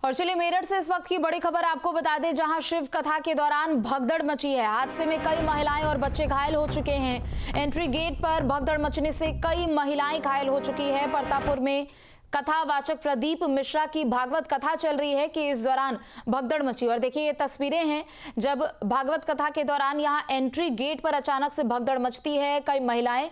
और चलिए मेरठ से इस वक्त की बड़ी खबर आपको बता दें, जहां शिव कथा के दौरान भगदड़ मची है। हादसे में कई महिलाएं और बच्चे घायल हो चुके हैं। एंट्री गेट पर भगदड़ मचने से कई महिलाएं घायल हो चुकी है। परतापुर में कथावाचक प्रदीप मिश्रा की भागवत कथा चल रही है कि इस दौरान भगदड़ मची। और देखिए ये तस्वीरें हैं जब भागवत कथा के दौरान यहां एंट्री गेट पर अचानक से भगदड़ मचती है। कई महिलाएं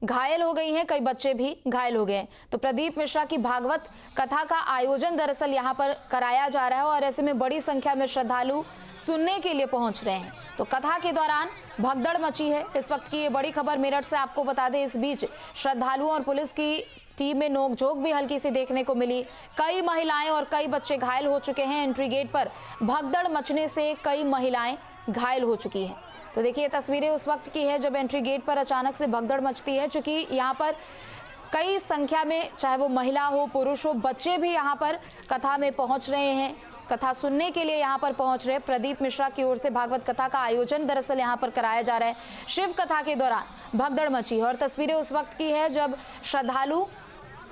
घायल हो गई हैं, कई बच्चे भी घायल हो गए हैं। तो प्रदीप मिश्रा की भागवत कथा का आयोजन दरअसल यहां पर कराया जा रहा है और ऐसे में बड़ी संख्या में श्रद्धालु सुनने के लिए पहुंच रहे हैं। तो कथा के दौरान भगदड़ मची है। इस वक्त की ये बड़ी खबर मेरठ से आपको बता दें। इस बीच श्रद्धालुओं और पुलिस की टीम में नोकझोंक भी हल्की सी देखने को मिली। कई महिलाएं और कई बच्चे घायल हो चुके हैं। एंट्री गेट पर भगदड़ मचने से कई महिलाएं घायल हो चुकी हैं। तो देखिए तस्वीरें उस वक्त की है जब एंट्री गेट पर अचानक से भगदड़ मचती है, क्योंकि यहाँ पर कई संख्या में चाहे वो महिला हो पुरुष हो बच्चे भी यहाँ पर कथा में पहुँच रहे हैं, कथा सुनने के लिए यहाँ पर पहुँच रहे हैं। प्रदीप मिश्रा की ओर से भागवत कथा का आयोजन दरअसल यहाँ पर कराया जा रहा है। शिव कथा के दौरान भगदड़ मची है और तस्वीरें उस वक्त की है जब श्रद्धालु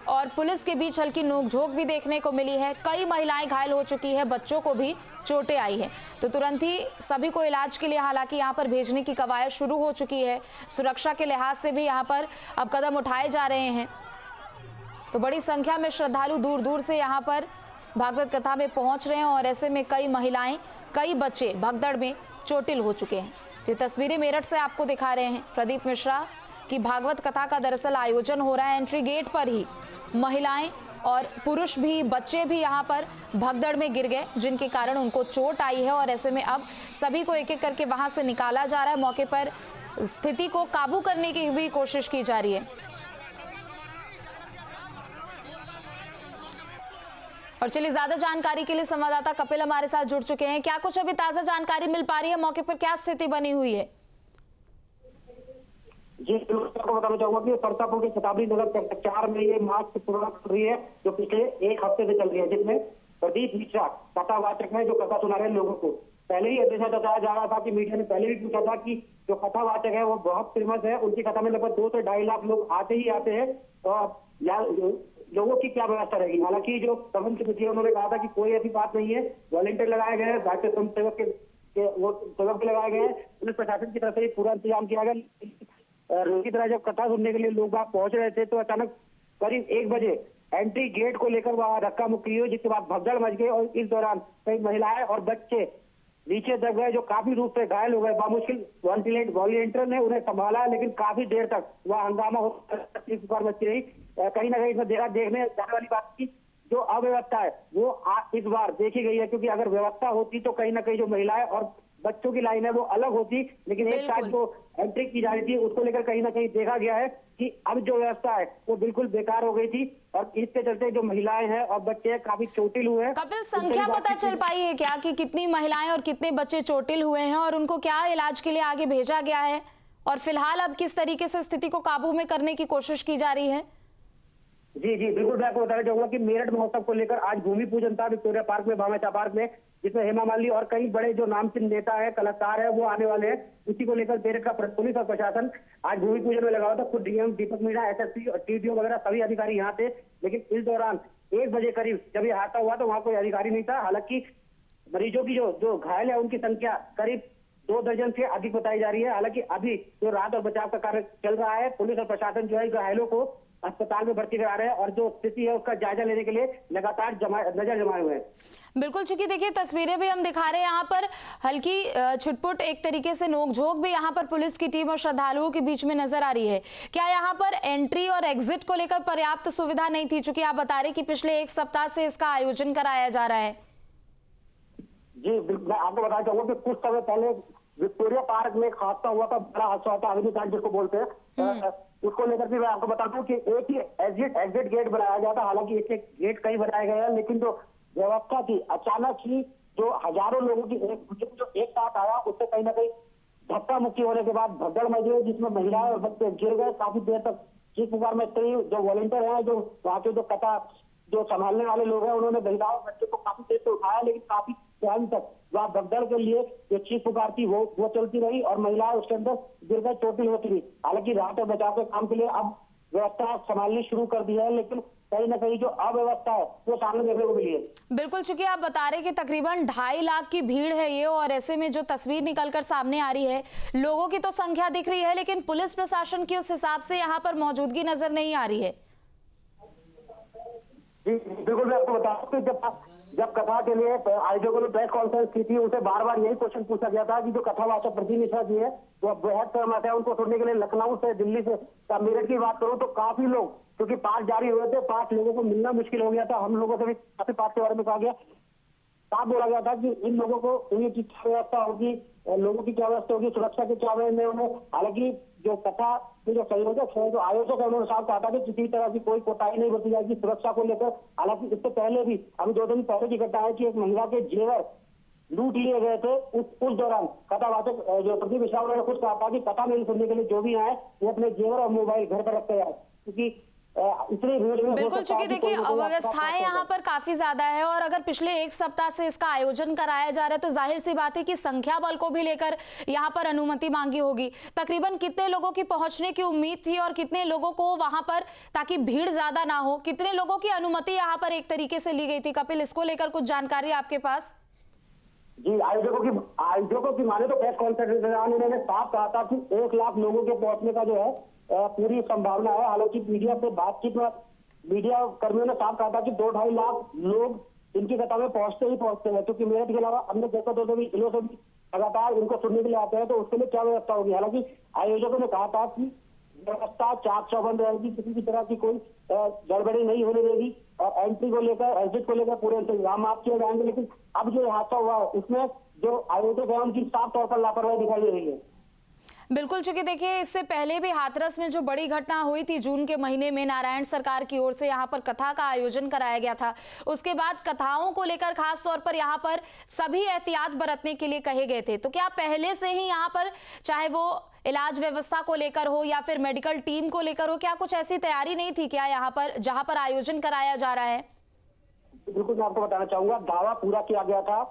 और पुलिस के बीच हल्की नोकझोंक भी देखने को मिली है। कई महिलाएं घायल हो चुकी है, बच्चों को भी चोटें आई है। तो तुरंत ही सभी को इलाज के लिए हालांकि यहां पर भेजने की कवायद शुरू हो चुकी है। सुरक्षा के लिहाज से भी यहां पर अब कदम उठाए जा रहे हैं। तो बड़ी संख्या में श्रद्धालु दूर दूर से यहां पर भागवत कथा में पहुंच रहे हैं और ऐसे में कई महिलाएं कई बच्चे भगदड़ में चोटिल हो चुके हैं। तो तस्वीरें मेरठ से आपको दिखा रहे हैं। प्रदीप मिश्रा की भागवत कथा का दरअसल आयोजन हो रहा है। एंट्री गेट पर ही महिलाएं और पुरुष भी बच्चे भी यहां पर भगदड़ में गिर गए, जिनके कारण उनको चोट आई है और ऐसे में अब सभी को एक एक करके वहां से निकाला जा रहा है। मौके पर स्थिति को काबू करने की भी कोशिश की जा रही है। और चलिए ज्यादा जानकारी के लिए संवाददाता कपिल हमारे साथ जुड़ चुके हैं। क्या कुछ अभी ताजा जानकारी मिल पा रही है, मौके पर क्या स्थिति बनी हुई है? जी आपको बताना चाहूंगा कि परतापुर के शताब्दी नगर सेक्टर 4 में ये मार्च की शुरुआत हो रही है, जो पिछले एक हफ्ते से चल रही है, जिसमें प्रदीप मिश्रा कथावाचक है जो कथा सुना रहे हैं लोगों को। पहले ही ऐसा बताया जा रहा था कि मीडिया ने पहले भी पूछा था कि जो कथावाचक है वो बहुत फेमस है, उनकी कथा में लगभग 2 से 2.5 लाख लोग आते ही आते हैं। और लोगों की क्या व्यवस्था रहेगी? हालांकि जो प्रबंध समिति है उन्होंने कहा था कि कोई ऐसी बात नहीं है, वॉलंटियर लगाए गए हैं, भारतीय स्वयं सेवक के वो सेवक लगाए गए हैं। पुलिस प्रशासन की तरफ से पूरा इंतजाम किया गया। रोज की तरह जब कथा सुनने के लिए लोग वहां पहुंच रहे थे तो अचानक करीब 1 बजे एंट्री गेट को लेकर वहां धक्का मुक्की हुई, जिसके बाद भगदड़ मच गई और इस दौरान कई महिलाएं और बच्चे नीचे दब गए, जो काफी रूप से घायल हो गए। बामुश्किल वॉलंटियर ने उन्हें संभाला, लेकिन काफी देर तक वह हंगामा पुकार मची रही। कहीं ना कहीं इसमें देखने जाने वाली बात की जो अव्यवस्था है वो इस बार देखी गई है, क्योंकि अगर व्यवस्था होती तो कहीं ना कहीं जो महिलाएं और बच्चों की लाइन है वो अलग होती, लेकिन एक साइड जो एंट्री की जा रही थी उसको लेकर कहीं ना कहीं देखा गया है कि अब जो व्यवस्था है वो बिल्कुल बेकार हो गई थी और इसके चलते जो महिलाएं हैं और बच्चे काफी चोटिल हुए हैं। कपिल, संख्या पता चल पाई है क्या कि कितनी महिलाएं और कितने बच्चे चोटिल हुए हैं और उनको क्या इलाज के लिए आगे भेजा गया है, और फिलहाल अब किस तरीके से स्थिति को काबू में करने की कोशिश की जा रही है? जी बिल्कुल, मैं आपको बताना चाहूंगा कि मेरठ महोत्सव को लेकर आज भूमि पूजन था विक्टोरिया पार्क में, भामाशाह पार्क में, जिसमें हेमा मालिनी और कई बड़े जो नामचीन नेता है, कलाकार है, वो आने वाले हैं। उसी को लेकर मेरठ का पुलिस और प्रशासन आज भूमि पूजन में लगा हुआ था। खुद डीएम दीपक मीणा, एसएसपी और टीडीओ वगैरह सभी अधिकारी यहाँ थे, लेकिन इस दौरान 1 बजे करीब जब ये हादसा हुआ तो वहाँ कोई अधिकारी नहीं था। हालांकि मरीजों की जो घायल है उनकी संख्या करीब 2 दर्जन से अधिक बताई जा रही है। हालांकि अभी जो राहत और बचाव का कार्य चल रहा है, पुलिस और प्रशासन जो है घायलों को अस्पताल में भर्ती करा रहे हैं और जो स्थिति है उसका जायजा लेने के लिए लगातार नजर जमाए हुए हैं। बिल्कुल, चूंकि देखिए तस्वीरें भी हम दिखा रहे हैं, यहाँ पर हल्की छुटपुट एक तरीके से नोकझोंक भी यहाँ पर पुलिस की टीम और श्रद्धालुओं के बीच में नजर आ रही है। क्या यहाँ पर एंट्री और एग्जिट को लेकर पर्याप्त सुविधा नहीं थी, चूंकि आप बता रहे कि पिछले 1 सप्ताह से इसका आयोजन कराया जा रहा है? जी मैं आपको बताना चाहूंगा कि कुछ समय पहले विक्टोरिया पार्क में एक हादसा हुआ था, बड़ा हादसा हुआ था, अग्निकांड जिसको बोलते हैं, उसको लेकर भी मैं आपको बताता हूँ कि एक ही एग्जिट गेट बनाया गया था। हालांकि एक गेट कई बनाए गए हैं, लेकिन जो व्यवस्था थी अचानक ही जो हजारों लोगों की जो एक साथ आया, उससे कहीं ना कहीं धक्का मुक्की होने के बाद भगदड़ मच गई, जिसमें महिलाएं और बच्चे गिर गए। काफी देर तक चीख पुकार में जो वॉलंटियर है, जो वहाँ के जो कथा जो संभालने वाले लोग हैं, उन्होंने महिलाओं बच्चे को काफी देर से उठाया, लेकिन काफी टाइम तक वह भगदड़ के लिए जो चीख पुकार थी वो चलती रही और महिलाएं उसके अंदर गिर गए, चोटिल होती रही। हालांकि राहत और बचाव के काम के लिए अब व्यवस्था संभालनी शुरू कर दी है, लेकिन कहीं ना कहीं जो अव्यवस्था है वो सामने देखने को मिली है। बिल्कुल, चूंकि आप बता रहे कि तकरीबन 2.5 लाख की भीड़ है ये, और ऐसे में जो तस्वीर निकलकर सामने आ रही है, लोगों की तो संख्या दिख रही है लेकिन पुलिस प्रशासन की उस हिसाब से यहाँ पर मौजूदगी नजर नहीं आ रही है। जी बिल्कुल, मैं आपको बता दूं कि जब कथा के लिए आयोजकों ने प्रेस कॉन्फ्रेंस की थी, उनसे बार बार यही क्वेश्चन पूछा गया था कि जो कथावाचक प्रदीप मिश्रा जी है वो बेहद सहमत है उनको सुनने के लिए। लखनऊ से, दिल्ली से, मेरठ की बात करूं तो काफी लोग, क्योंकि पास जारी हुए थे, 5 लोगों को मिलना मुश्किल हो गया था। हम लोगों से भी काफी पास के बारे में कहा गया, साफ बोला गया था कि इन लोगों को इनकी क्या व्यवस्था होगी, लोगों की क्या व्यवस्था होगी, सुरक्षा के क्या में उन्हें। हालांकि जो कथा के जो संयोजक है, जो आयोजक है, उन्होंने साफ कहा था कि किसी तरह की कोई कोताही नहीं बरती जाएगी सुरक्षा को लेकर। हालांकि इससे पहले भी, अभी 2 दिन पहले की घटना है कि एक महिला के जेवर लूट लिए गए थे। उस दौरान कथावाचक जो प्रदीप मिश्रा, उन्होंने खुद कहा था कि कथा मेरी सुनने के लिए जो भी आए वो अपने जेवर और मोबाइल घर पर रखते हैं, क्योंकि इतनी भीड़ में बिल्कुल, चूंकि देखिए अव्यवस्थाएं यहाँ पर काफी ज्यादा है, और अगर पिछले 1 सप्ताह से इसका आयोजन कराया जा रहा है तो जाहिर सी बात है कि संख्या बल को भी लेकर यहाँ पर अनुमति मांगी होगी। तकरीबन कितने लोगों की पहुंचने की उम्मीद थी और कितने लोगों को वहां पर, ताकि भीड़ ज्यादा ना हो, कितने लोगों की अनुमति यहाँ पर एक तरीके से ली गई थी? कपिल, इसको लेकर कुछ जानकारी आपके पास? जी, आयोजकों की माने तो प्रेस कॉन्फ्रेंस के दौरान उन्होंने साफ कहा था कि 1 लाख लोगों के पहुंचने का जो है पूरी संभावना है। हालांकि मीडिया से बातचीत में मीडिया कर्मियों ने साफ कहा था कि 2-2.5 लाख लोग इनकी कथा में पहुंचते हैं, क्योंकि मेरठ के अलावा अन्य जगहों से भी, जिलों से भी लगातार इनको सुनने के लिए आते हैं, तो उसके लिए क्या व्यवस्था होगी। हालांकि आयोजकों ने कहा था कि व्यवस्था चाक चौबंद रहेगी, किसी भी तरह की कोई गड़बड़ी नहीं होने देगी, और एंट्री को लेकर, एग्जिट को लेकर पूरे इंतजाम आप किए जाएंगे। लेकिन अब जो हादसा हुआ है उसमें जो आयोजक है उनकी साफ तौर पर लापरवाही दिखाई दे रही है। बिल्कुल, चूंकि देखिए इससे पहले भी हाथरस में जो बड़ी घटना हुई थी जून के महीने में, नारायण सरकार की ओर से यहाँ पर कथा का आयोजन कराया गया था। उसके बाद कथाओं को लेकर खास तौर पर यहाँ पर सभी एहतियात बरतने के लिए कहे गए थे। तो क्या पहले से ही यहाँ पर, चाहे वो इलाज व्यवस्था को लेकर हो या फिर मेडिकल टीम को लेकर हो, क्या कुछ ऐसी तैयारी नहीं थी क्या यहाँ पर, जहाँ पर आयोजन कराया जा रहा है? बिल्कुल, मैं आपको बताना चाहूंगा, दावा पूरा किया गया था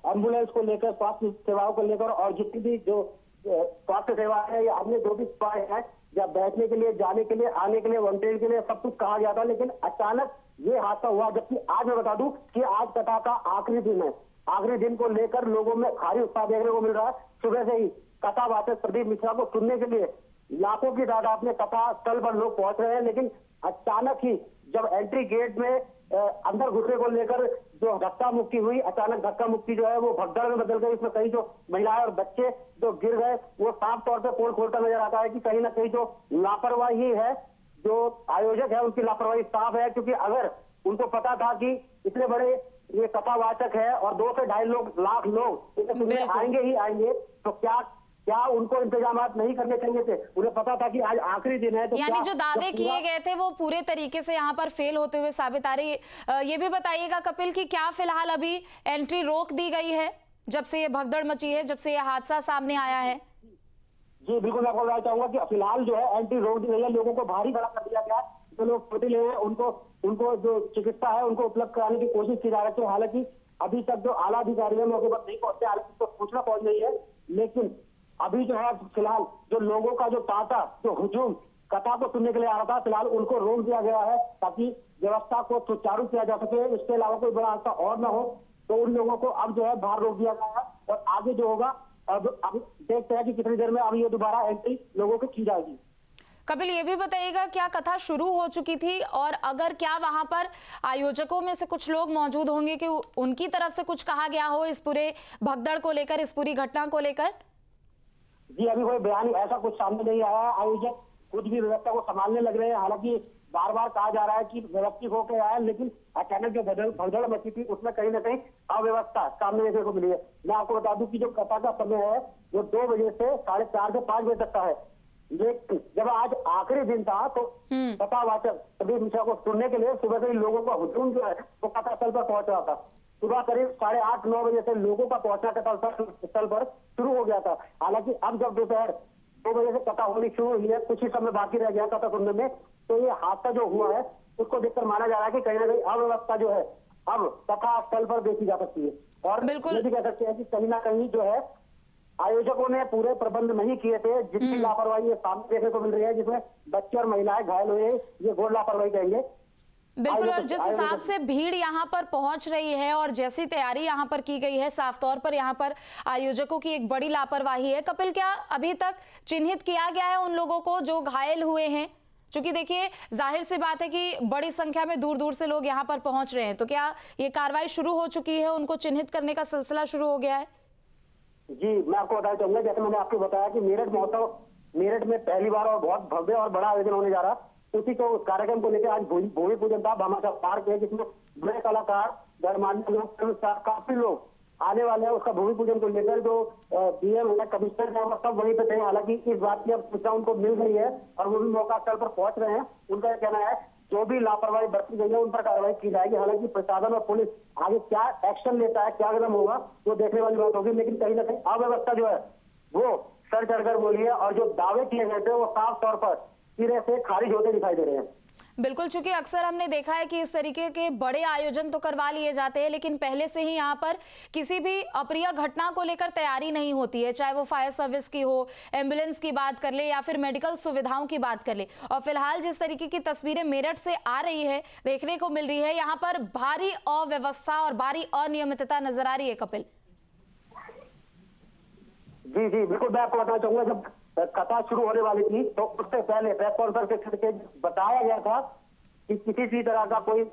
एम्बुलेंस को लेकर, स्वास्थ्य सेवाओं को लेकर, और जितनी भी जो स्वास्थ्य सेवा है या अन्य जो भी सेवाएं हैं, या बैठने के लिए, जाने के लिए, आने के लिए, वॉलंटियर के लिए, सब कुछ कहा गया था। लेकिन अचानक ये हादसा हुआ। जबकि आज मैं बता दूं कि आज कथा का आखिरी दिन है। आखिरी दिन को लेकर लोगों में भारी उत्साह देखने को मिल रहा है। सुबह से ही कथावाचक प्रदीप मिश्रा को सुनने के लिए लाखों की तादाद में कथा स्थल पर लोग पहुंच रहे हैं। लेकिन अचानक ही जब एंट्री गेट में अंदर घुसने को लेकर जो धक्का मुक्की हुई, अचानक धक्का मुक्की जो है वो भगदड़ में बदल गई। इसमें कई जो महिलाएं और बच्चे जो गिर गए, वो साफ तौर पे पोल खोलता नजर आता है कि कहीं ना कहीं जो लापरवाही है, जो आयोजक है उनकी लापरवाही साफ है। क्योंकि अगर उनको पता था कि इतने बड़े ये कथावाचक है और 2 से 2.5 लाख लोग इसे सुनने आएंगे ही आएंगे, तो क्या उनको इंतजामात नहीं करने चाहिए थे? उन्हें पता था कि आज आखिरी दिन है, तो यानी जो दावे किए गए थे वो पूरे तरीके से यहाँ पर फेल होते हुए साबित आ रही है। ये भी बताइएगा कपिल कि क्या फिलहाल अभी एंट्री रोक दी गई है जब से ये भगदड़ मची है, जब से ये हादसा सामने आया है? जी बिल्कुल, मैं आपको बताना चाहूंगा कि फिलहाल जो है एंट्री रोक दी गई है। लोगों को भारी भरा कर दिया गया। जो लोग चोटिल हैं उनको जो चिकित्सा है उनको उपलब्ध कराने की कोशिश की जा रही है। हालांकि अभी तक जो आला अधिकारी है मौके पर नहीं पहुंचे, हालांकि तो सूचना पहुंच गई है। लेकिन अभी जो है फिलहाल जो लोगों का जो तांता, जो हुजूम कथा को सुनने के लिए आ रहा था, फिलहाल उनको रोक दिया गया है ताकि व्यवस्था को सुचारू किया जा सके। इसके अलावा कोई बड़ा हादसा और न हो, तो उन लोगों को अब जो है बाहर रोक दिया गया है। और आगे जो होगा अब देखते हैं कि कितनी देर में अब ये दोबारा एंट्री लोगों को की जाएगी। कपिल, ये भी बताइएगा क्या कथा शुरू हो चुकी थी, और अगर क्या वहां पर आयोजकों में से कुछ लोग मौजूद होंगे कि उनकी तरफ से कुछ कहा गया हो इस पूरे भगदड़ को लेकर, इस पूरी घटना को लेकर? जी अभी कोई बयान ऐसा कुछ सामने नहीं आया है। आयोजक खुद भी व्यवस्था को संभालने लग रहे हैं। हालांकि बार बार कहा जा रहा है कि व्यवस्थित होकर आया, लेकिन अचानक जो भगदड़ मची थी उसमें कहीं ना कहीं अव्यवस्था सामने देखने को मिली है। मैं आपको बता दूं कि जो कथा का समय है वो 2 बजे से 4:30 से 5 बजे तक का है। लेकिन जब आज आखिरी दिन था तो कथावाचक प्रदीप मिश्रा को सुनने के लिए सुबह से ही लोगों का हुजूम जो है वो कथा स्थल पर पहुंच रहा था। सुबह करीब 8:30-9 बजे से लोगों का पहुंचना कथा स्थल पर शुरू हो गया था। हालांकि अब जब दोपहर 2 बजे से कथा होनी शुरू हुई है, कुछ ही समय बाकी रह गया कथा सुनने में, तो ये हादसा जो हुआ है उसको देखकर माना जा रहा है कि कहीं ना कहीं अव्यवस्था जो है अब कथा स्थल पर देखी जा सकती है। और ये भी कह सकते हैं कि कहीं ना कहीं जो है आयोजकों ने पूरे प्रबंध नहीं किए थे। जितनी लापरवाही सामने देखने को मिल रही है, जिसमें बच्चे और महिलाएं घायल हुए, ये घोर लापरवाही कहेंगे। बिल्कुल, और जिस हिसाब से भीड़ यहाँ पर पहुंच रही है और जैसी तैयारी यहाँ पर की गई है, साफ तौर पर यहाँ पर आयोजकों की एक बड़ी लापरवाही है। कपिल, क्या अभी तक चिन्हित किया गया है उन लोगों को जो घायल हुए हैं? क्योंकि देखिए, जाहिर सी बात है कि बड़ी संख्या में दूर दूर से लोग यहाँ पर पहुंच रहे हैं, तो क्या ये कार्रवाई शुरू हो चुकी है, उनको चिन्हित करने का सिलसिला शुरू हो गया है? जी, मैं आपको बताना चाहूंगा, जैसे मैंने आपको बताया कि मेरठ महोत्सव मेरठ में पहली बार और बहुत भव्य और बड़ा आयोजन होने जा रहा, उसी को उस कार्यक्रम को लेकर आज भूमि पूजन था भामाशाह पार्क है, जिसमें बड़े कलाकार, गणमान्य लोग, काफी लोग आने वाले हैं। उसका भूमि पूजन को लेकर जो डीएम है, कमिश्नर है, वो सब वहीं पे थे। हालांकि इस बात की अब सूचना उनको मिल गई है और वो भी मौका स्थल पर पहुंच रहे हैं। उनका कहना है जो भी लापरवाही बरती गई है उन पर कार्रवाई की जाएगी। हालांकि प्रशासन और पुलिस आगे क्या एक्शन लेता है, क्या कदम होगा, वो देखने वाली बात होगी। लेकिन कहीं ना कहीं अव्यवस्था जो है वो सर चढ़कर बोली है और जो दावे किए गए थे वो साफ तौर पर सिरे से खारिज होते दिखाई दे रहे हैं। बिल्कुल, चूंकि अक्सर हमने देखा है कि इस तरीके के बड़े आयोजन तो करवा लिए जाते हैं, लेकिन पहले से ही यहाँ पर किसी भी अप्रिय घटना को लेकर तैयारी नहीं होती है, चाहे वो फायर सर्विस की हो, एम्बुलेंस की बात कर ले या फिर मेडिकल सुविधाओं की बात कर ले। और फिलहाल जिस तरीके की तस्वीरें मेरठ से आ रही है, देखने को मिल रही है, यहाँ पर भारी अव्यवस्था और भारी अनियमितता नजर आ रही है। कपिल जी जी बिल्कुल, मैं आपको बताना चाहूंगा, जब कथा शुरू होने वाली थी तो उससे पहले प्रेस कॉन्फ्रेंस करके बताया गया था कि किसी भी तरह का कोई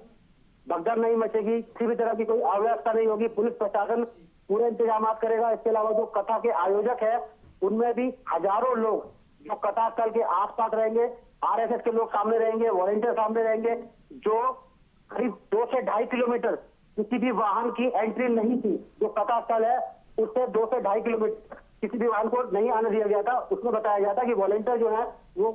भगदड़ नहीं मचेगी, किसी भी तरह की कोई अव्यवस्था नहीं होगी, पुलिस प्रशासन पूरे इंतजाम करेगा। इसके अलावा जो कथा के आयोजक है उनमें भी हजारों लोग जो कथा स्थल के आसपास रहेंगे, आरएसएस के लोग सामने रहेंगे, वॉलंटियर सामने रहेंगे। जो करीब 2 से 2.5 किलोमीटर किसी भी वाहन की एंट्री नहीं थी, जो कथा स्थल है उससे 2 से 2.5 किलोमीटर किसी भी वाहन को नहीं आने दिया गया था। उसमें बताया गया था कि वॉलंटियर जो है वो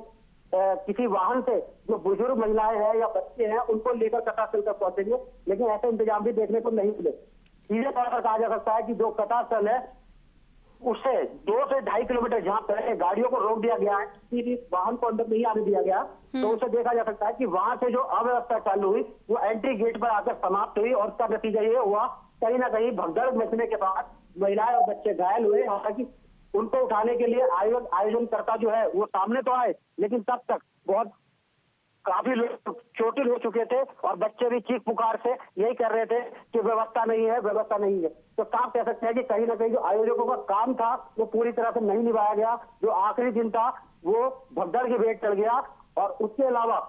किसी वाहन से जो बुजुर्ग महिलाएं हैं या बच्चे हैं उनको लेकर कथा स्थल तक पहुंचेंगे, लेकिन ऐसे इंतजाम भी देखने को नहीं मिले। सीधे तौर पर कहा जा सकता है कि जो कथा स्थल है उससे 2 से 2.5 किलोमीटर जहां पहले गाड़ियों को रोक दिया गया है, किसी भी वाहन को अंदर नहीं आने दिया गया, तो उसे देखा जा सकता है कि वहां से जो अव्यवस्था चालू हुई वो एंट्री गेट पर आकर समाप्त हुई और उसका नतीजा ये हुआ कहीं ना कहीं भगदड़ मचने के बाद महिलाएं और बच्चे घायल हुए। हालांकि उनको उठाने के लिए आयोजनकर्ता जो है वो सामने तो आए, लेकिन तब तक बहुत काफी लोग चोटिल हो चुके थे और बच्चे भी चीख पुकार से यही कर रहे थे कि व्यवस्था नहीं है, व्यवस्था नहीं है। तो साफ कह सकते हैं कि कहीं ना कहीं जो आयोजकों का काम था वो पूरी तरह से नहीं निभाया गया। जो आखिरी दिन था वो भगदड़ की भेंट चढ़ गया और उसके अलावा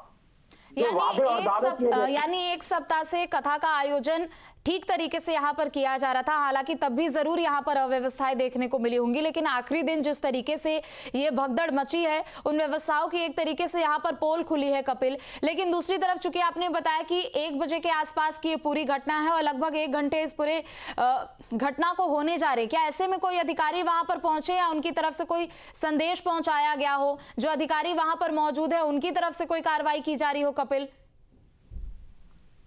यानी एक सप्ताह से कथा का आयोजन ठीक तरीके से यहाँ पर किया जा रहा था। हालांकि तब भी जरूर यहाँ पर अव्यवस्थाएं देखने को मिली होंगी, लेकिन आखिरी दिन जिस तरीके से ये भगदड़ मची है उन व्यवस्थाओं की एक तरीके से यहाँ पर पोल खुली है। कपिल, लेकिन दूसरी तरफ चूंकि आपने बताया कि 1 बजे के आसपास की ये पूरी घटना है और लगभग 1 घंटे इस पूरे घटना को होने जा रहे, क्या ऐसे में कोई अधिकारी वहां पर पहुंचे या उनकी तरफ से कोई संदेश पहुंचाया गया हो? जो अधिकारी वहां पर मौजूद है उनकी तरफ से कोई कार्रवाई की जा रही हो? कपिल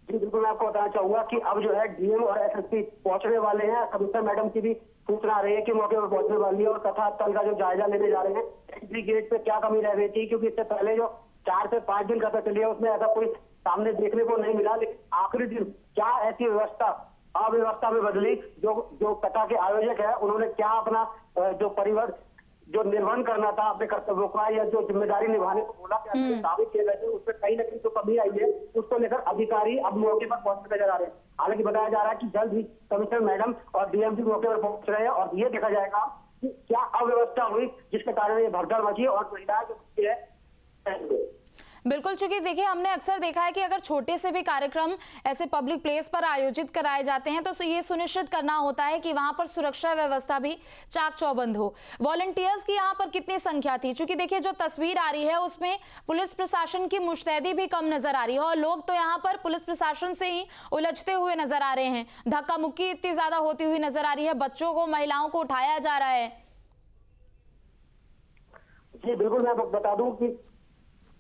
जी बिल्कुल, मैं आपको बताना चाहूंगा कि अब जो है डीएम और एसएसपी पहुंचने वाले हैं। कमिश्नर मैडम की भी सूचना आ रही है कि मौके पर पहुंचने वाली है और कथा स्थल का जो जायजा लेने जा रहे हैं। एंट्री गेट पे क्या कमी रह गई थी, क्योंकि इससे पहले जो 4 से 5 दिन कथा चली है उसमें ऐसा कोई सामने देखने को नहीं मिला, लेकिन आखिरी दिन क्या ऐसी व्यवस्था अव्यवस्था में बदली। जो कथा के आयोजक है उन्होंने क्या अपना जो निर्वहन करना था अपने कर्तव्यों का या जो जिम्मेदारी निभाने को बोला दावे किए गए थे, उसमें कहीं ना कहीं जो कमी आई है उसको लेकर अधिकारी अब मौके पर पहुंचते नजर आ रहे हैं। हालांकि बताया जा रहा है कि जल्द ही कमिश्नर मैडम और डीएम भी मौके पर पहुंच रहे हैं और ये देखा जाएगा कि क्या अव्यवस्था हुई जिसके कारण ये भगदड़ मची और महिलाएं जो है। बिल्कुल, चूंकि देखिए हमने अक्सर देखा है कि अगर छोटे से भी कार्यक्रम ऐसे पब्लिक प्लेस पर आयोजित कराए जाते हैं तो ये सुनिश्चित करना होता है कि वहां पर सुरक्षा व्यवस्था भी चाक चौबंद हो। वॉलंटियर्स की यहाँ पर कितनी संख्या थी? चूंकि देखिए जो तस्वीर आ रही है उसमें पुलिस प्रशासन की मुस्तैदी भी कम नजर आ रही है और लोग तो यहाँ पर पुलिस प्रशासन से ही उलझते हुए नजर आ रहे हैं। धक्का मुक्की इतनी ज्यादा होती हुई नजर आ रही है, बच्चों को महिलाओं को उठाया जा रहा है। जी बिल्कुल, मैं बता दूं कि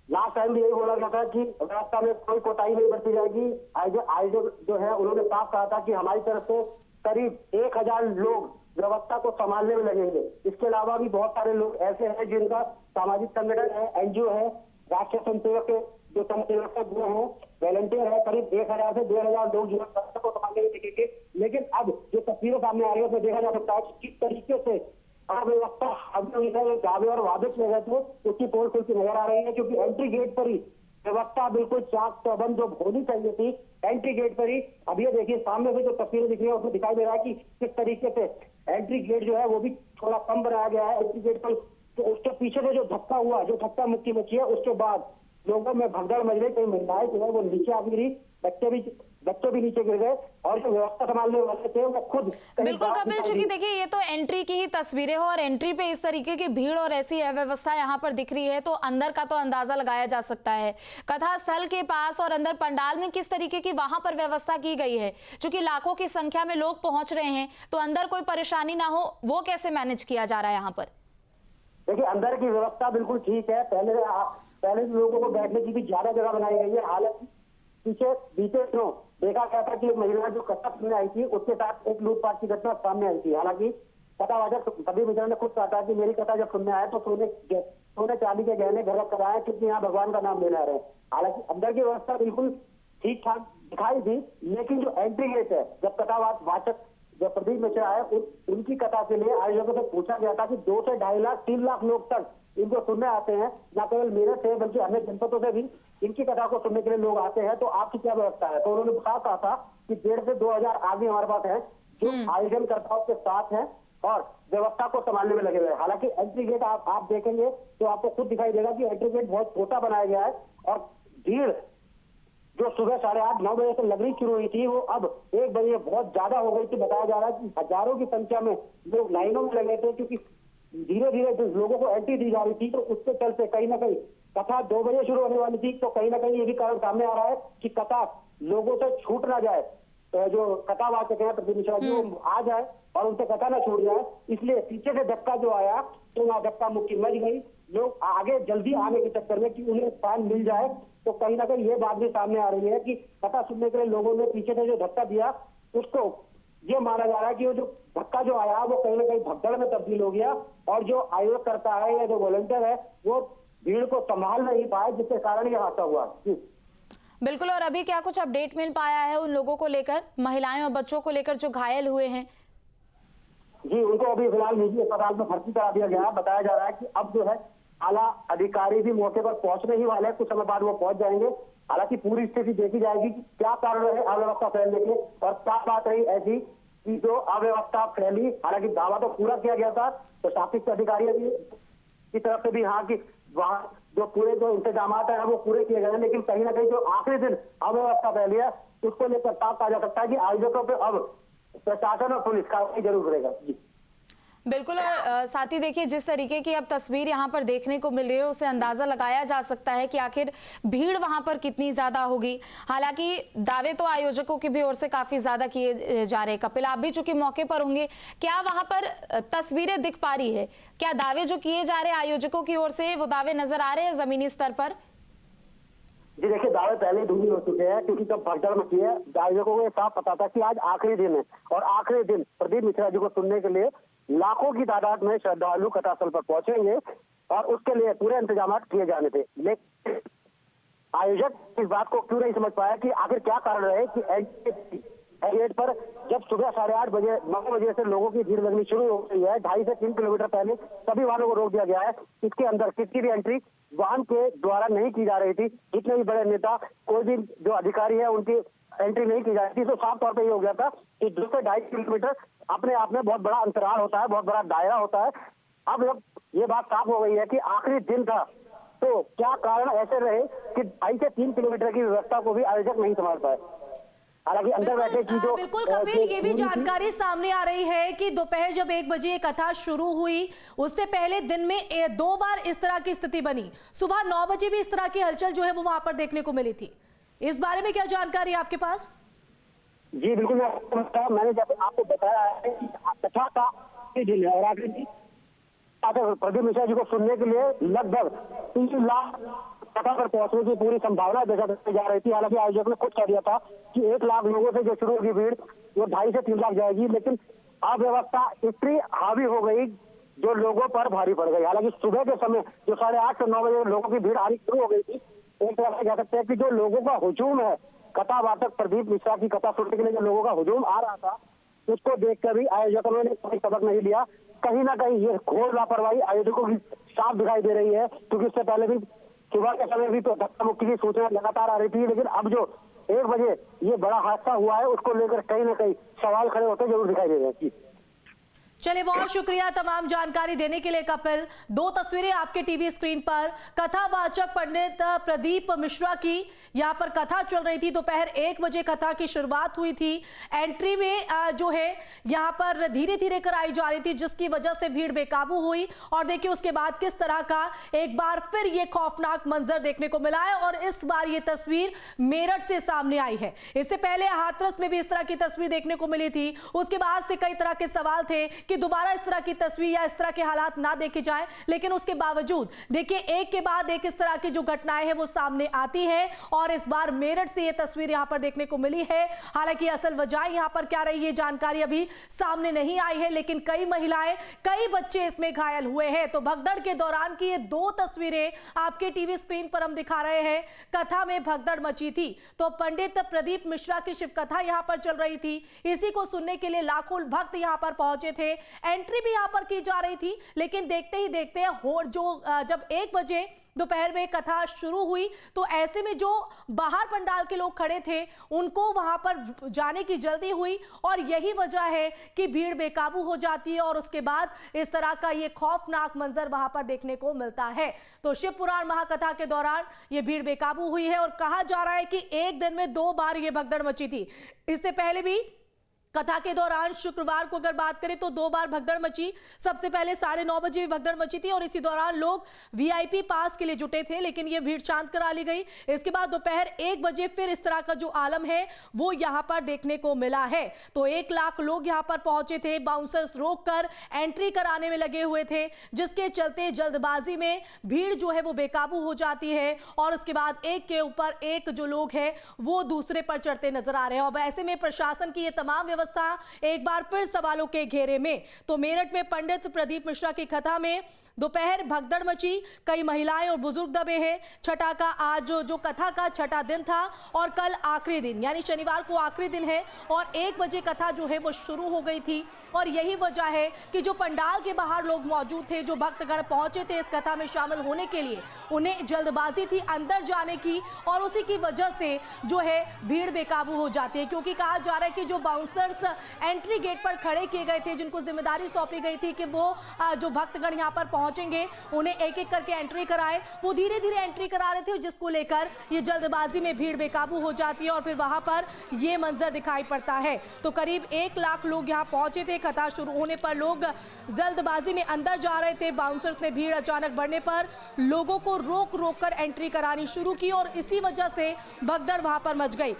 लास्ट टाइम भी यही बोला गया था कि व्यवस्था में कोई कोताही नहीं बरती जाएगी। आयोजक जो है उन्होंने साफ कहा था कि हमारी तरफ से करीब 1000 लोग व्यवस्था को संभालने में लगेंगे। इसके अलावा भी बहुत सारे लोग ऐसे हैं जिनका सामाजिक संगठन है, एनजीओ है, राष्ट्रीय स्वयंसेवक जो स्वयंसेवक जो है, वॉलंटियर है, करीब 1000 से 2000 लोग जो व्यवस्था को संभालने में लगेंगे। लेकिन अब जो तस्वीरें सामने आ रही है उसमें देखा जा सकता है कि किस तरीके से अव्यवस्था दावे और वादे किए गए थे उसकी पोल खुलती नजर आ रही है, क्योंकि एंट्री गेट पर ही व्यवस्था बिल्कुल चाक चौबंद जो होनी चाहिए थी एंट्री गेट पर ही। अब ये देखिए सामने से जो तस्वीरें दिख रही है उसमें दिखाई दे रहा है कि किस तरीके से एंट्री गेट जो है वो भी थोड़ा कम बनाया गया है एंट्री गेट पर। तो उसके पीछे से जो धक्का हुआ, जो धक्का मुक्की मची है, उसके बाद लोगों में भगदड़ मच गई। कई महिलाएं जो है वो नीचे आ गिरी, बच्चे भी नीचे गिर गए और जो व्यवस्था संभालने वाले थे वो खुद बिल्कुल कपिल, चूंकि देखिए ये तो एंट्री की ही तस्वीरें हो और एंट्री पे इस तरीके की भीड़ और ऐसी अव्यवस्था यहाँ पर दिख रही है तो अंदर का तो अंदाजा लगाया जा सकता है। कथा स्थल के पास और अंदर पंडाल में किस तरीके की वहां पर व्यवस्था की गई है? चूंकि लाखों की संख्या में लोग पहुंच रहे हैं तो अंदर कोई परेशानी ना हो, वो कैसे मैनेज किया जा रहा है यहाँ पर? देखिए अंदर की व्यवस्था बिल्कुल ठीक है। पहले लोगों को बैठने की भी ज्यादा जगह बनाई गई है। हालांकि पीछे बीते दिनों देखा गया था कि एक महिला जो कथा सुनने आई थी उसके साथ एक लूटपाट की घटना सामने आई थी। हालांकि कथावाचक प्रदीप मिश्रा ने खुद कहा था कि मेरी कथा जब सुनने आए तो सोने चांदी के गहने घर कराए क्योंकि यहाँ भगवान का नाम लेने आ रहे हैं। हालांकि अंदर की व्यवस्था बिल्कुल ठीक ठाक दिखाई दी, लेकिन जो एंट्री गेट है, जब कथावाचक जब प्रदीप मिश्रा है उनकी कथा के लिए आयोजकों से पूछा गया था कि 2 से 2.5 लाख 3 लाख लोग तक इनको सुनने आते हैं, न केवल मेरठ से बल्कि अन्य जनपदों से भी इनकी कथा को सुनने के लिए लोग आते हैं, तो आपकी क्या व्यवस्था है? तो उन्होंने कहा था कि 1.5 से 2 हजार आदमी हमारे पास है जो आयोजनकर्ताओं के साथ हैं और व्यवस्था को संभालने में लगे हुए हैं। हालांकि एंट्री गेट आप देखेंगे तो आपको खुद दिखाई देगा कि एंट्री गेट बहुत छोटा बनाया गया है और भीड़ जो सुबह 8:30-9 बजे से लगनी शुरू हुई थी वो अब 1 बजे बहुत ज्यादा हो गई थी। बताया जा रहा है कि हजारों की संख्या में लोग लाइनों में लगे थे क्योंकि धीरे धीरे जो लोगों को एंट्री दी जा रही थी तो उसके चलते कहीं ना कहीं कथा 2 बजे शुरू होने वाली थी। तो कहीं ना कहीं ये भी कारण सामने आ रहा है कि कथा लोगों से छूट ना जाए, तो जो कथावाचक है प्रदीप मिश्रा जी वो आ जाए और उनसे कथा ना छूट जाए, इसलिए पीछे से धक्का जो आया तो वहां धक्का मुक्की मच गई। लोग आगे जल्दी आने के चक्कर में कि उन्हें स्थान मिल जाए, तो कहीं ना कहीं ये बात भी सामने आ रही है कि कथा सुनने के लिए लोगों ने पीछे से जो धक्का दिया उसको ये माना जा रहा है कि वो जो धक्का जो आया वो कहीं ना कहीं भगदड़ में तब्दील हो गया और जो आयोग करता है या जो वॉलंटियर है वो भीड़ को संभाल नहीं पाए, जिसके कारण ये हादसा हुआ। बिल्कुल, और अभी क्या कुछ अपडेट मिल पाया है उन लोगों को लेकर, महिलाएं और बच्चों को लेकर जो घायल हुए हैं? जी, उनको अभी फिलहाल निजी अस्पताल में भर्ती करा दिया गया है। बताया जा रहा है कि अब जो है आला अधिकारी भी मौके पर पहुंचने ही वाले हैं, कुछ समय बाद वो पहुंच जाएंगे। हालांकि पूरी स्थिति देखी जाएगी कि क्या कारण रहे अव्यवस्था फैलने के और क्या बात रही ऐसी कि जो अव्यवस्था फैली। हालांकि दावा तो पूरा किया गया था प्रशासनिक अधिकारियों की तरफ से भी, हाँ, कि वहां जो पूरे जो इंतजाम है वो पूरे किए गए हैं, लेकिन कहीं ना कहीं जो आखिरी दिन अव्यवस्था फैली है उसको लेकर साफ कहा जा सकता है कि आयोजकों पर अब प्रशासन और पुलिस कार्रवाई जरूर करेगा। जी बिल्कुल, और साथ ही देखिए जिस तरीके की अब तस्वीर यहाँ पर देखने को मिल रही है उससे अंदाजा लगाया जा सकता है कि आखिर भीड़ वहां पर कितनी ज्यादा होगी। हालांकि दावे तो आयोजकों की भी ओर से काफी ज्यादा किए जा रहे हैं। कपिल, आप भी चूंकि मौके पर होंगे, क्या वहां पर तस्वीरें दिख पा रही है? क्या दावे जो किए जा रहे हैं आयोजकों की ओर से वो दावे नजर आ रहे हैं जमीनी स्तर पर? जी देखिए, दावे पहले ही धूमिल हो चुके हैं क्योंकि जब भगदड़ मची है आयोजकों को ये साफ पता था कि आज आखिरी दिन है और आखिरी दिन प्रदीप मिश्रा जी को सुनने के लिए लाखों की तादाद में श्रद्धालु कथास्थल पर पहुंचेंगे और उसके लिए पूरे इंतजाम किए जाने थे। लेकिन आयोजक इस बात को क्यों नहीं समझ पाया कि आखिर क्या कारण रहे कि गेट पर जब सुबह 8:30 बजे 9 बजे से लोगों की भीड़ लगनी शुरू हो गई है, 2.5 से 3 किलोमीटर पहले सभी वाहनों को रोक दिया गया है। इसके अंदर किसी भी एंट्री वाहन के द्वारा नहीं की जा रही थी। जितने भी बड़े नेता, कोई भी जो अधिकारी है, उनकी एंट्री नहीं की जा रही थी। तो साफ तौर पर ये हो गया था कि 2 से 2.5 किलोमीटर अपने आप में बहुत बड़ा अंतराल होता है, बहुत बड़ा दायरा होता है। अब जब ये बात साफ हो गई है कि आखिरी दिन था, तो क्या कारण ऐसे रहे कि 2.5 से 3 किलोमीटर की व्यवस्था को भी आयोजक नहीं संभाल पाए। हालांकि अंदर बैठे की जो बिल्कुल कपिल, ये भी जानकारी सामने आ रही है कि दोपहर जब 1 बजे ये कथा शुरू हुई उससे पहले दिन में 2 बार इस तरह की स्थिति बनी। सुबह 9 बजे भी इस तरह की हलचल जो है वो वहां पर देखने को मिली थी। इस बारे में क्या जानकारी है आपके पास? जी बिल्कुल, मैंने जब आपको बताया है कि कथा का दिन है और आखिर प्रदीप मिश्रा जी को सुनने के लिए लगभग 3 लाख कथा पर पहुंचने की पूरी संभावना देखी जा रही थी। हालांकि आयोजक ने खुद कह दिया था कि 1 लाख लोगों से जो शुरू होगी भीड़ वो 2.5 से 3 लाख जाएगी, लेकिन अव्यवस्था इतनी हावी हो गई जो लोगों पर भारी पड़ गई। हालांकि सुबह के समय जो 8:30 से 9 बजे लोगों की भीड़ आनी शुरू हो गई थी, एक तरह से कह सकते हैं कि जो लोगों का हुजूम है, कथावाचक प्रदीप मिश्रा की कथा सुनने के लिए जो लोगों का हुजूम आ रहा था, उसको देखकर भी आयोजकों ने कोई सबक नहीं लिया। कहीं ना कहीं ये घोर लापरवाही आयोजकों की साफ दिखाई दे रही है, क्योंकि इससे पहले भी सुबह के समय भी तो धक्का मुक्की की सूचना लगातार आ रही थी, लेकिन अब जो 1 बजे ये बड़ा हादसा हुआ है उसको लेकर कहीं ना कहीं सवाल खड़े होते जरूर दिखाई दे रहे हैं। चलिए, बहुत शुक्रिया तमाम जानकारी देने के लिए कपिल। 2 तस्वीरें आपके टीवी स्क्रीन पर कथावाचक पंडित प्रदीप मिश्रा की यहाँ पर कथा चल रही थी। दोपहर 1 बजे कथा की शुरुआत हुई थी। एंट्री में जो है यहाँ पर धीरे धीरे कराई जा रही थी, जिसकी वजह से भीड़ बेकाबू हुई। और देखिए उसके बाद किस तरह का एक बार फिर ये खौफनाक मंजर देखने को मिला है और इस बार ये तस्वीर मेरठ से सामने आई है। इससे पहले हाथरस में भी इस तरह की तस्वीर देखने को मिली थी। उसके बाद से कई तरह के सवाल थे कि दोबारा इस तरह की तस्वीर या इस तरह के हालात ना देखे जाएं, लेकिन उसके बावजूद देखिए एक के बाद एक इस तरह की जो घटनाएं हैं वो सामने आती है। और इस बार मेरठ से ये तस्वीर यहां पर देखने को मिली है। हालांकि असल वजह यहां पर क्या रही है जानकारी अभी सामने नहीं आई है, लेकिन कई महिलाएं, कई बच्चे इसमें घायल हुए हैं। तो भगदड़ के दौरान की ये 2 तस्वीरें आपके टीवी स्क्रीन पर हम दिखा रहे हैं। कथा में भगदड़ मची थी, तो पंडित प्रदीप मिश्रा की शिव कथा यहां पर चल रही थी। इसी को सुनने के लिए लाखों भक्त यहां पर पहुंचे थे। एंट्री भी यहां पर की जा रही थी, लेकिन देखते ही देखते जब 1 बजे दोपहर में कथा शुरू हुई तो ऐसे में जो बाहर पंडाल के लोग खड़े थे उनको वहां पर जाने की जल्दी हुई और यही वजह है कि भीड़ बेकाबू हो जाती है और उसके बाद इस तरह का ये खौफनाक मंजर वहां पर देखने को मिलता है। तो शिव पुराण महाकथा के दौरान ये भीड़ बेकाबू हुई है और कहा जा रहा है कि एक दिन में 2 बार ये भगदड़ मची थी। इससे पहले भी कथा के दौरान शुक्रवार को अगर बात करें तो 2 बार भगदड़ मची। सबसे पहले 9:30 बजे भी भगदड़ मची थी और इसी दौरान लोग वीआईपी पास के लिए जुटे थे, लेकिन ये भीड़ शांत करा ली गई। इसके बाद दोपहर 1 बजे फिर इस तरह का जो आलम है वो यहां पर देखने को मिला है। तो 1 लाख लोग यहां पर पहुंचे थे। बाउंसर्स रोककर एंट्री कराने में लगे हुए थे, जिसके चलते जल्दबाजी में भीड़ जो है वो बेकाबू हो जाती है और उसके बाद एक के ऊपर एक जो लोग हैं वो दूसरे पर चढ़ते नजर आ रहे हैं। और ऐसे में प्रशासन की ये तमाम व्यवस्था एक बार फिर सवालों के घेरे में। तो मेरठ में पंडित प्रदीप मिश्रा की कथा में दोपहर भगदड़ मची, कई महिलाएं और बुजुर्ग दबे हैं। छठा का आज जो कथा का छठा दिन था और कल आखिरी दिन यानी शनिवार को आखिरी दिन है और 1 बजे कथा जो है वो शुरू हो गई थी। और यही वजह है कि जो पंडाल के बाहर लोग मौजूद थे, जो भक्तगण पहुंचे थे इस कथा में शामिल होने के लिए, उन्हें जल्दबाजी थी अंदर जाने की और उसी की वजह से जो है भीड़ बेकाबू हो जाती है। क्योंकि कहा जा रहा है कि जो बाउंसर्स एंट्री गेट पर खड़े किए गए थे, जिनको जिम्मेदारी सौंपी गई थी कि वो जो भक्तगण यहाँ पर पहुंचेंगे उन्हें एक एक करके एंट्री कराए, वो धीरे धीरे एंट्री करा रहे थे, जिसको लेकर ये जल्दबाजी में भीड़ बेकाबू हो जाती है और फिर वहां पर ये मंजर दिखाई पड़ता है। तो करीब 1 लाख लोग यहाँ पहुंचे थे। कथा शुरू होने पर लोग जल्दबाजी में अंदर जा रहे थे। बाउंसर्स ने भीड़ अचानक बढ़ने पर लोगों को रोक कर एंट्री करानी शुरू की और इसी वजह से भगदड़ वहां पर मच गई।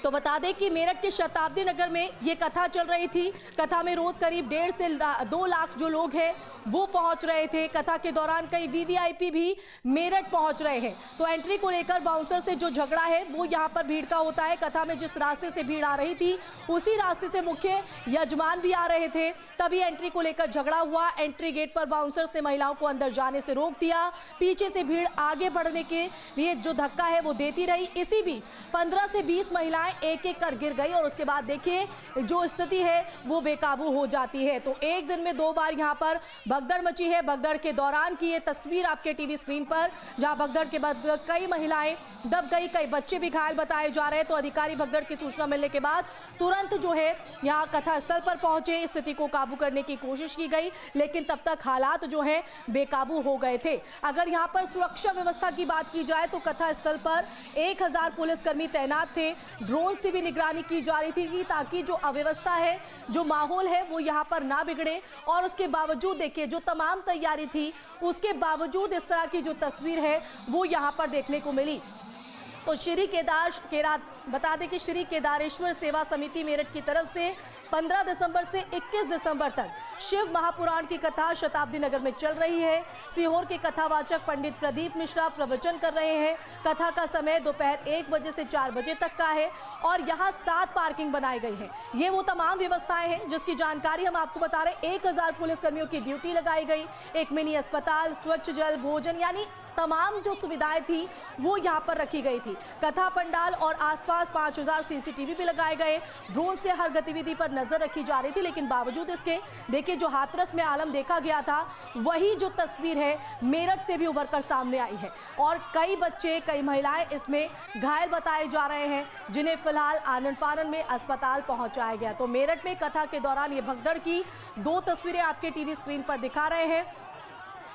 तो बता दें कि मेरठ के शताब्दी नगर में ये कथा चल रही थी। कथा में रोज करीब 1.5 से 2 लाख जो लोग हैं वो पहुंच रहे थे। कथा के दौरान कई वीवीआईपी भी मेरठ पहुंच रहे हैं। तो एंट्री को लेकर बाउंसर से जो झगड़ा है वो यहां पर भीड़ का होता है। कथा में जिस रास्ते से भीड़ आ रही थी उसी रास्ते से मुख्य यजमान भी आ रहे थे, तभी एंट्री को लेकर झगड़ा हुआ। एंट्री गेट पर बाउंसर्स ने महिलाओं को अंदर जाने से रोक दिया। पीछे से भीड़ आगे बढ़ने के लिए जो धक्का है वो देती रही। इसी बीच 15 से 20 महिलाएं एक एक कर गिर गई और उसके बाद देखिए जो स्थिति है वो बेकाबू हो जाती है। तो एक दिन में 2 बार यहां पर भगदड़ मची है। भगदड़ के दौरान की ये तस्वीर आपके टीवी स्क्रीन पर, जहां भगदड़ के बाद कई महिलाएं दब गई, कई बच्चे भी घायल बताए जा रहे हैं। तो अधिकारी भगदड़ की सूचना मिलने के बाद तुरंत जो है यहाँ कथा स्थल पर पहुंचे। स्थिति को काबू करने की कोशिश की गई, लेकिन तब तक हालात जो है बेकाबू हो गए थे। अगर यहाँ पर सुरक्षा व्यवस्था की बात की जाए तो कथा स्थल पर 1000 पुलिसकर्मी तैनात थे। ड्रोन से भी निगरानी की जा रही थी ताकि जो अव्यवस्था है, जो माहौल है वो यहाँ पर ना बिगड़े। और उसके बावजूद देखिए जो तमाम तैयारी थी उसके बावजूद इस तरह की जो तस्वीर है वो यहाँ पर देखने को मिली। तो बता दें कि श्री केदारेश्वर सेवा समिति मेरठ की तरफ से 15 दिसंबर से 21 दिसंबर तक शिव महापुराण की कथा शताब्दी नगर में चल रही है। सीहोर के कथावाचक पंडित प्रदीप मिश्रा प्रवचन कर रहे हैं। कथा का समय दोपहर 1 बजे से 4 बजे तक का है और यहाँ 7 पार्किंग बनाई गई है। ये वो तमाम व्यवस्थाएं हैं जिसकी जानकारी हम आपको बता रहे हैं। 1000 पुलिसकर्मियों की ड्यूटी लगाई गई, एक मिनी अस्पताल, स्वच्छ जल, भोजन, यानी तमाम जो सुविधाएं थी वो यहाँ पर रखी गई थी। कथा पंडाल और आसपास 5000 सीसीटीवी भी लगाए गए, ड्रोन से हर गतिविधि पर नजर रखी जा रही थी। लेकिन बावजूद इसके देखिए जो हाथरस में आलम देखा गया था वही जो तस्वीर है मेरठ से भी उभर कर सामने आई है और कई बच्चे कई महिलाएं इसमें घायल बताए जा रहे हैं, जिन्हें फिलहाल आनन फानन में अस्पताल पहुंचाया गया। तो मेरठ में कथा के दौरान ये भगदड़ की 2 तस्वीरें आपके टीवी स्क्रीन पर दिखा रहे हैं।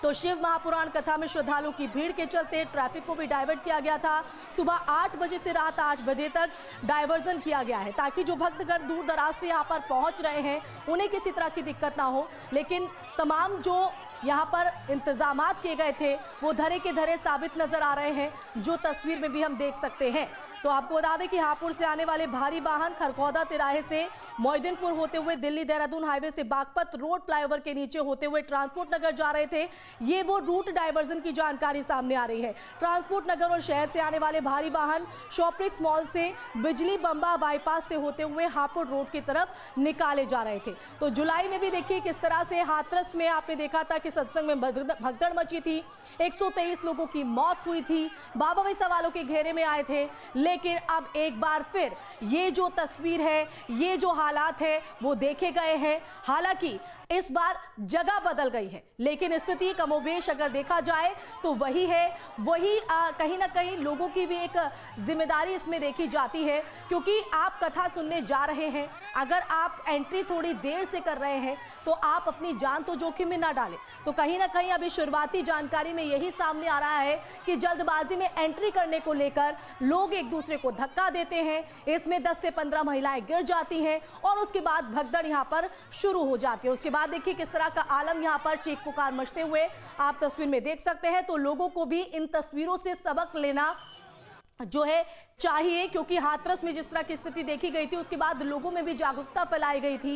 तो शिव महापुराण कथा में श्रद्धालुओं की भीड़ के चलते ट्रैफिक को भी डाइवर्ट किया गया था। सुबह 8 बजे से रात 8 बजे तक डाइवर्जन किया गया है ताकि जो भक्तगण दूर दराज से यहाँ पर पहुंच रहे हैं उन्हें किसी तरह की दिक्कत ना हो। लेकिन तमाम जो यहाँ पर इंतजामात किए गए थे वो धरे के धरे साबित नजर आ रहे हैं, जो तस्वीर में भी हम देख सकते हैं। तो आपको बता दें कि हापुड़ से आने वाले भारी वाहन खरखौदा तिराहे से मोइदीनपुर होते हुए दिल्ली देहरादून हाईवे से बागपत रोड फ्लाईओवर के नीचे होते हुए ट्रांसपोर्ट नगर जा रहे थे। ये वो रूट डाइवर्जन की जानकारी सामने आ रही है। ट्रांसपोर्ट नगर और शहर से आने वाले भारी वाहन शॉप्रिक्स मॉल से बिजली बम्बा बाईपास से होते हुए हापुड़ रोड की तरफ निकाले जा रहे थे। तो जुलाई में भी देखिए किस तरह से हाथरस में आपने देखा था कि सत्संग में भगदड़ मची थी, 123 लोगों की मौत हुई थी, बाबा भी सवालों के घेरे में आए थे। लेकिन अब एक बार फिर ये जो तस्वीर है, ये जो हालात है वो देखे गए हैं। हालांकि इस बार जगह बदल गई है लेकिन स्थिति कमोबेश अगर देखा जाए तो वही है। वही कहीं ना कहीं लोगों की भी एक जिम्मेदारी इसमें देखी जाती है, क्योंकि आप कथा सुनने जा रहे हैं, अगर आप एंट्री थोड़ी देर से कर रहे हैं तो आप अपनी जान तो जोखिम में ना डालें। तो कहीं ना कहीं अभी शुरुआती जानकारी में यही सामने आ रहा है कि जल्दबाजी में एंट्री करने को लेकर लोग एक दूसरे को धक्का देते हैं। इसमें 10 से 15 महिलाएं गिर जाती हैं और उसके बाद भगदड़ यहां पर शुरू हो जाती है। उसके बाद देखिए किस तरह का आलम यहां पर चीख पुकार मचते हुए आप तस्वीर में देख सकते हैं। तो लोगों को भी इन तस्वीरों से सबक लेना जो है चाहिए, क्योंकि हाथरस में जिस तरह की स्थिति देखी गई थी उसके बाद लोगों में भी जागरूकता फैलाई गई थी।